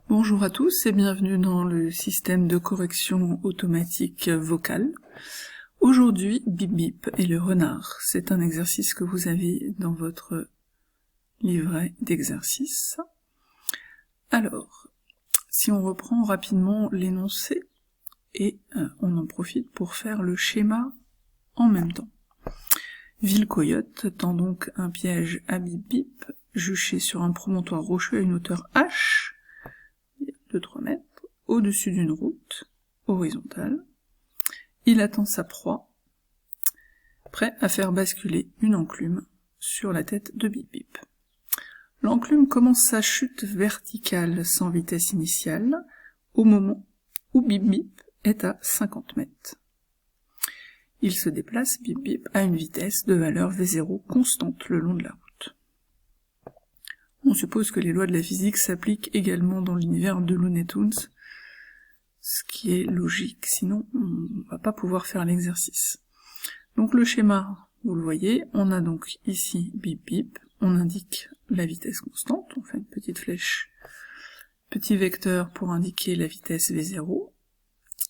Bonjour à tous et bienvenue dans le système de correction automatique vocale. Aujourd'hui, Bip Bip et le renard. C'est un exercice que vous avez dans votre livret d'exercices. Alors, si on reprend rapidement l'énoncé, et on en profite pour faire le schéma en même temps. Ville-Coyote tend donc un piège à Bip Bip, juché sur un promontoire rocheux à une hauteur h, de 3 mètres, au-dessus d'une route horizontale. Il attend sa proie, prêt à faire basculer une enclume sur la tête de Bip Bip. L'enclume commence sa chute verticale sans vitesse initiale au moment où Bip Bip est à 50 mètres. Il se déplace, Bip Bip, à une vitesse de valeur V0 constante le long de la route. On suppose que les lois de la physique s'appliquent également dans l'univers de Looney Tunes, ce qui est logique, sinon on va pas pouvoir faire l'exercice. Donc le schéma, vous le voyez, on a donc ici Bip Bip, on indique la vitesse constante, on fait une petite flèche, petit vecteur pour indiquer la vitesse V0,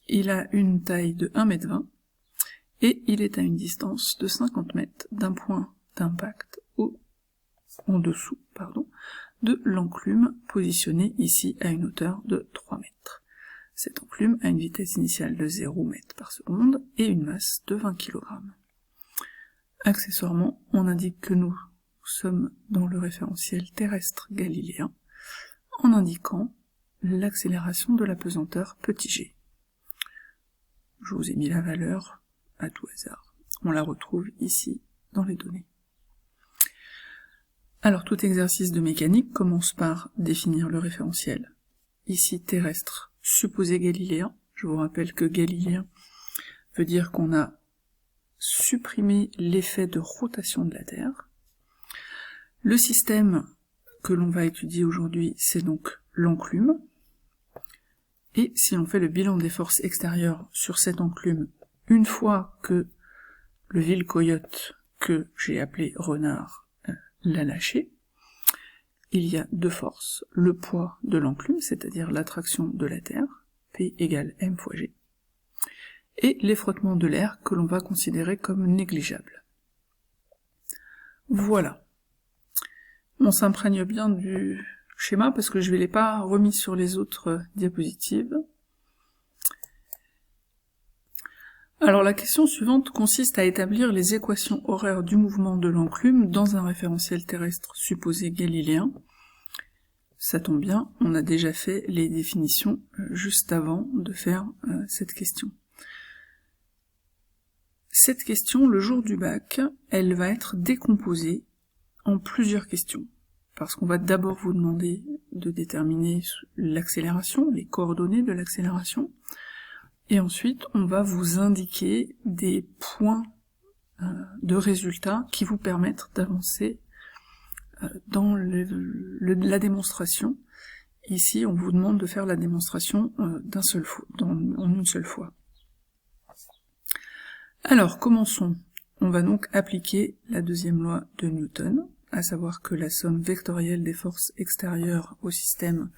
il a une taille de 1,20 m, et il est à une distance de 50 mètres d'un point d'impact en dessous, de l'enclume positionnée ici à une hauteur de 3 mètres. Cette enclume a une vitesse initiale de 0 mètres par seconde et une masse de 20 kg. Accessoirement, on indique que nous sommes dans le référentiel terrestre galiléen en indiquant l'accélération de la pesanteur petit g. Je vous ai mis la valeur à tout hasard. On la retrouve ici dans les données. Alors tout exercice de mécanique commence par définir le référentiel. Ici terrestre, supposé galiléen. Je vous rappelle que galiléen veut dire qu'on a supprimé l'effet de rotation de la Terre. Le système que l'on va étudier aujourd'hui, c'est donc l'enclume. Et si on fait le bilan des forces extérieures sur cette enclume, une fois que le Ville-Coyote, que j'ai appelé renard, l'a lâché, il y a deux forces, le poids de l'enclume, c'est-à-dire l'attraction de la Terre, P égale m fois g, et les frottements de l'air que l'on va considérer comme négligeables. Voilà. On s'imprègne bien du schéma parce que je ne l'ai pas remis sur les autres diapositives. Alors la question suivante consiste à établir les équations horaires du mouvement de l'enclume dans un référentiel terrestre supposé galiléen. Ça tombe bien, on a déjà fait les définitions juste avant de faire cette question. Cette question, le jour du bac, elle va être décomposée en plusieurs questions, parce qu'on va d'abord vous demander de déterminer l'accélération, les coordonnées de l'accélération, et ensuite on va vous indiquer des points de résultats qui vous permettent d'avancer dans la démonstration. Ici on vous demande de faire la démonstration en une seule fois. Alors commençons. On va donc appliquer la deuxième loi de Newton, à savoir que la somme vectorielle des forces extérieures au système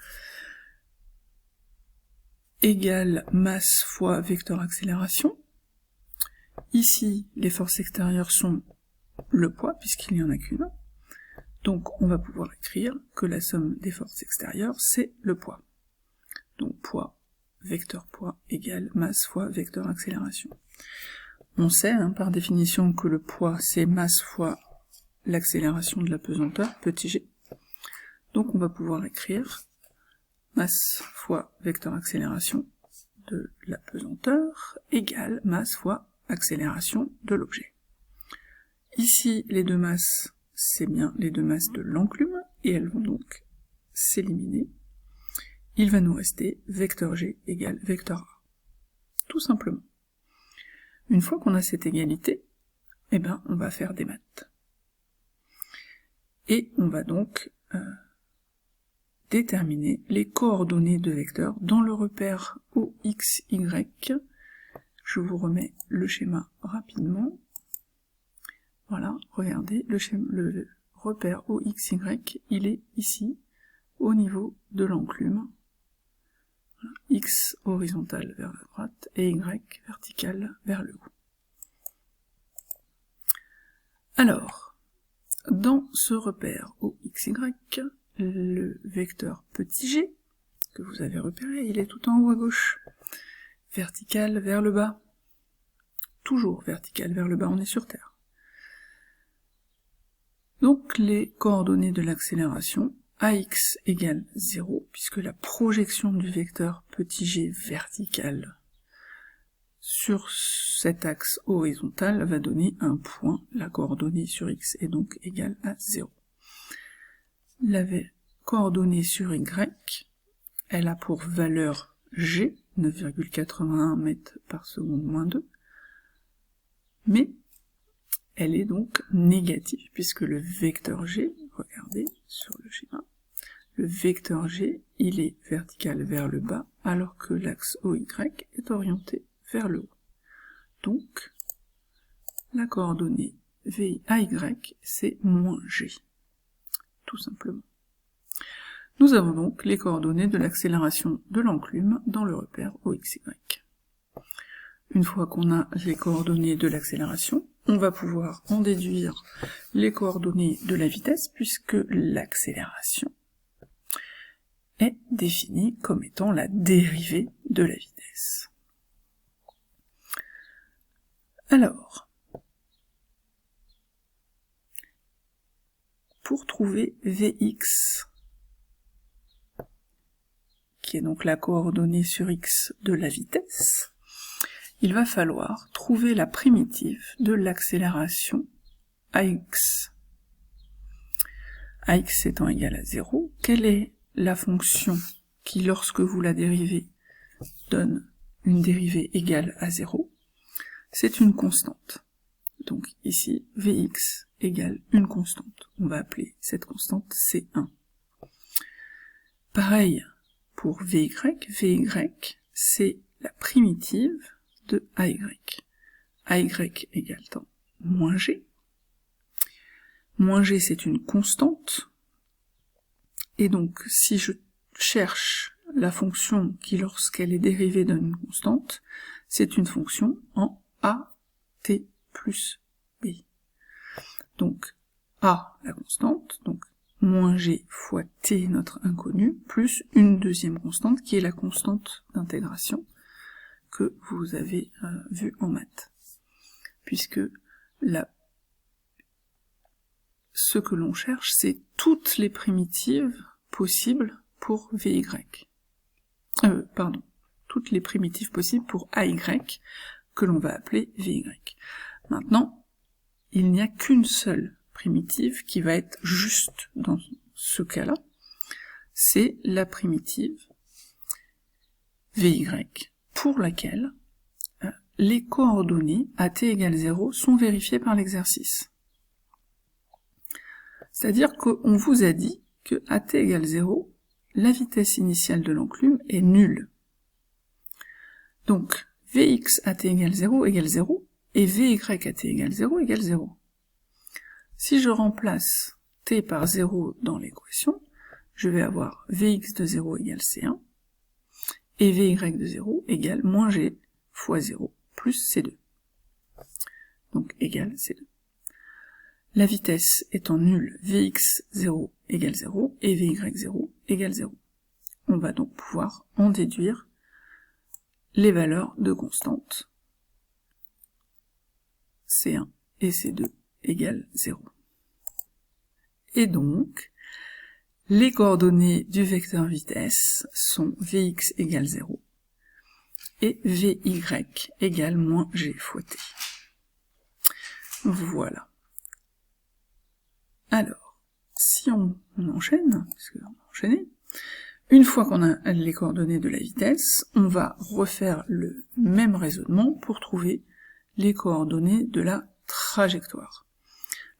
égale masse fois vecteur accélération. Ici, les forces extérieures sont le poids, puisqu'il n'y en a qu'une. Donc on va pouvoir écrire que la somme des forces extérieures, c'est le poids. Donc poids, vecteur poids, égale masse fois vecteur accélération. On sait, par définition, que le poids, c'est masse fois l'accélération de la pesanteur, petit g. Donc on va pouvoir écrire masse fois vecteur accélération de la pesanteur égale masse fois accélération de l'objet. Ici, les deux masses, c'est bien les deux masses de l'enclume, et elles vont donc s'éliminer. Il va nous rester vecteur g égale vecteur a. Tout simplement. Une fois qu'on a cette égalité, on va faire des maths. Et on va donc déterminer les coordonnées de vecteurs dans le repère OX, Y. Je vous remets le schéma rapidement. Voilà, regardez, le repère OX, Y, il est ici, au niveau de l'enclume, Voilà. X horizontal vers la droite et Y vertical vers le haut. Alors, dans ce repère OXY, le vecteur petit g, que vous avez repéré, il est tout en haut à gauche. Vertical vers le bas. Toujours vertical vers le bas, on est sur Terre. Donc les coordonnées de l'accélération, AX égale 0, puisque la projection du vecteur petit g vertical sur cet axe horizontal va donner un point, la coordonnée sur X est donc égale à 0. La coordonnée sur Y, elle a pour valeur g, 9,81 mètres par seconde moins 2, mais elle est donc négative, puisque le vecteur g, regardez sur le schéma, le vecteur g, il est vertical vers le bas, alors que l'axe OY est orienté vers le haut. Donc, la coordonnée VAY, c'est moins g, tout simplement. Nous avons donc les coordonnées de l'accélération de l'enclume dans le repère OXY. Une fois qu'on a les coordonnées de l'accélération, on va pouvoir en déduire les coordonnées de la vitesse, puisque l'accélération est définie comme étant la dérivée de la vitesse. Alors, pour trouver Vx, qui est donc la coordonnée sur x de la vitesse, il va falloir trouver la primitive de l'accélération AX. AX étant égal à 0, quelle est la fonction qui, lorsque vous la dérivez, donne une dérivée égale à 0? C'est une constante. Donc ici, Vx égale une constante. On va appeler cette constante C1. Pareil pour Vy. Vy, c'est la primitive de AY. AY égale temps moins G. Moins G, c'est une constante. Et donc, si je cherche la fonction qui, lorsqu'elle est dérivée d'une constante, c'est une fonction en AT plus B. Donc, A, la constante, donc moins G fois T, notre inconnu, plus une deuxième constante, qui est la constante d'intégration que vous avez vue en maths. Puisque ce que l'on cherche, c'est toutes les primitives possibles pour Vy. Toutes les primitives possibles pour AY, que l'on va appeler Vy. Maintenant, il n'y a qu'une seule primitive qui va être juste dans ce cas-là, c'est la primitive Vy, pour laquelle les coordonnées à t égale 0 sont vérifiées par l'exercice. C'est-à-dire qu'on vous a dit que à t égale 0, la vitesse initiale de l'enclume est nulle. Donc, Vx à t égale 0 égale 0, et Vy à t égale 0 égale 0. Si je remplace t par 0 dans l'équation, je vais avoir Vx de 0 égale C1, et Vy de 0 égale moins G fois 0 plus C2. Donc égale C2. La vitesse étant nulle, Vx 0 égale 0, et Vy 0 égale 0. On va donc pouvoir en déduire les valeurs de constantes C1 et C2 égale 0. Et donc, les coordonnées du vecteur vitesse sont Vx égale 0 et Vy égale moins G fois T. Voilà. Alors, si on enchaîne, parce qu'on va enchaîner, une fois qu'on a les coordonnées de la vitesse, on va refaire le même raisonnement pour trouver les coordonnées de la trajectoire.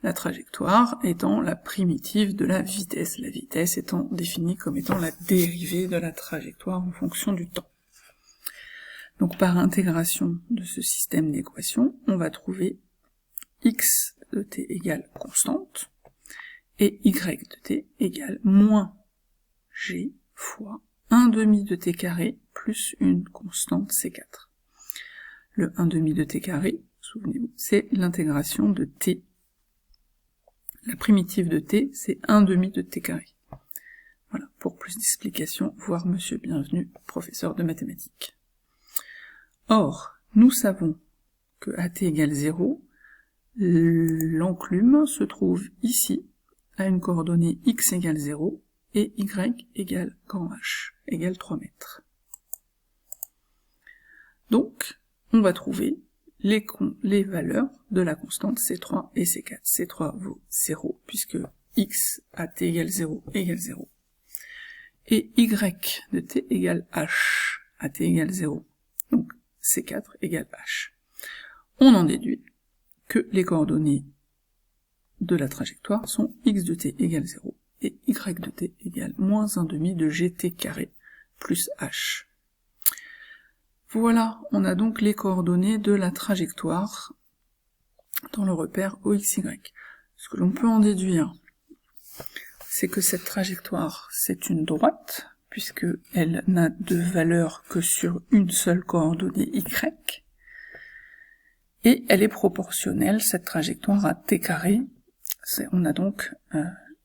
La trajectoire étant la primitive de la vitesse étant définie comme étant la dérivée de la trajectoire en fonction du temps. Donc par intégration de ce système d'équations, on va trouver x de t égale constante, et y de t égale moins g fois 1 1/2 de t carré plus une constante C4. Le 1/2 de t carré, souvenez-vous, c'est l'intégration de t. La primitive de t, c'est 1/2 de t carré. Voilà, pour plus d'explications, voir Monsieur Bienvenu, professeur de mathématiques. Or, nous savons que à t égale 0, l'enclume se trouve ici, à une coordonnée x égale 0, et y égale grand H, égale 3 mètres. Donc, on va trouver les valeurs de la constante C3 et C4. C3 vaut 0, puisque x à t égale 0 égale 0. Et y de t égale h à t égale 0. Donc, C4 égale h. On en déduit que les coordonnées de la trajectoire sont x de t égale 0 et y de t égale moins 1/2 de gt carré plus h. Voilà, on a donc les coordonnées de la trajectoire dans le repère OXY. Ce que l'on peut en déduire, c'est que cette trajectoire, c'est une droite, puisque elle n'a de valeur que sur une seule coordonnée y, et elle est proportionnelle, cette trajectoire, à t carré. On a donc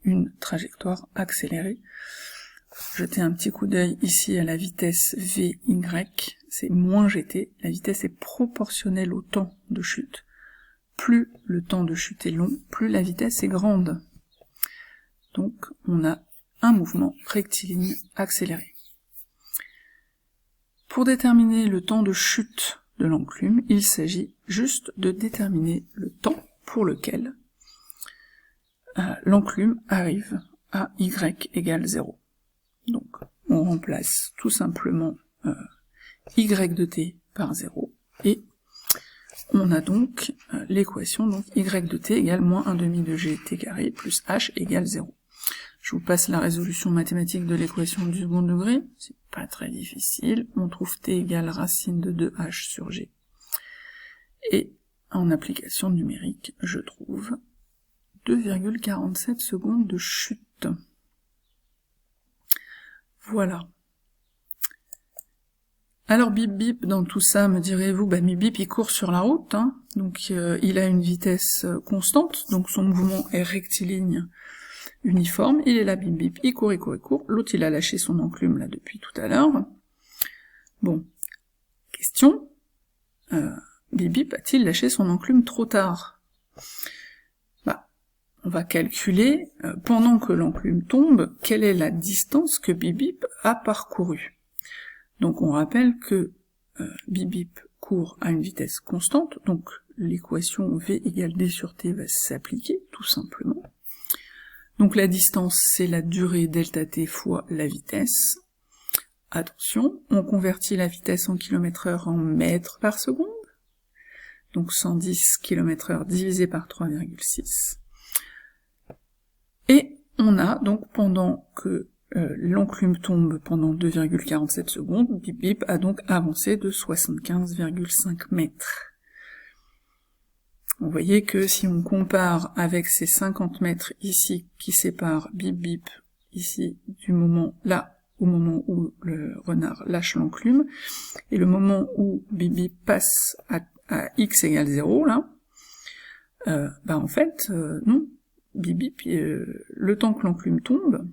une trajectoire accélérée. Jetez un petit coup d'œil ici à la vitesse Vy, c'est moins gt, la vitesse est proportionnelle au temps de chute. Plus le temps de chute est long, plus la vitesse est grande. Donc on a un mouvement rectiligne accéléré. Pour déterminer le temps de chute de l'enclume, il s'agit juste de déterminer le temps pour lequel l'enclume arrive à y égale 0. Donc, on remplace tout simplement y de t par 0, et on a donc l'équation, donc y de t égale moins 1/2 de gt carré plus h égale 0. Je vous passe la résolution mathématique de l'équation du second degré, c'est pas très difficile, on trouve t égale racine de 2h sur g. Et en application numérique, je trouve 2,47 secondes de chute. Voilà. Alors bip bip dans tout ça, me direz-vous, bah bip bip il court sur la route, hein, donc il a une vitesse constante, donc son mouvement est rectiligne uniforme, il est là bip bip, il court, l'autre il a lâché son enclume là depuis tout à l'heure. Bon, question, bip bip a-t-il lâché son enclume trop tard? Bah, on va calculer, pendant que l'enclume tombe, quelle est la distance que bip bip a parcourue. Donc on rappelle que bip bip court à une vitesse constante, donc l'équation V égale D sur T va s'appliquer, tout simplement. Donc la distance, c'est la durée delta T fois la vitesse. Attention, on convertit la vitesse en km/h en mètres par seconde, donc 110 km/h divisé par 3,6. Et on a donc, pendant que l'enclume tombe pendant 2,47 secondes, bip bip a donc avancé de 75,5 mètres. Vous voyez que si on compare avec ces 50 mètres ici qui séparent bip bip ici du moment là, au moment où le renard lâche l'enclume, et le moment où bip bip passe à x égale 0 là, bah en fait non, bip bip, le temps que l'enclume tombe,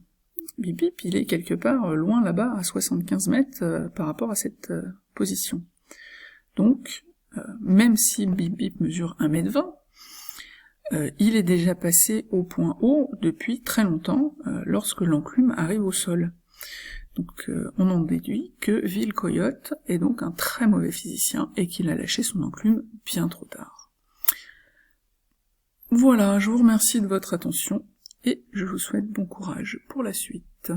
bip bip il est quelque part loin là-bas à 75 mètres par rapport à cette position. Donc même si bip bip mesure 1,20 m, il est déjà passé au point O depuis très longtemps, lorsque l'enclume arrive au sol. Donc on en déduit que Villecoyote est donc un très mauvais physicien, et qu'il a lâché son enclume bien trop tard. Voilà, je vous remercie de votre attention, et je vous souhaite bon courage pour la suite.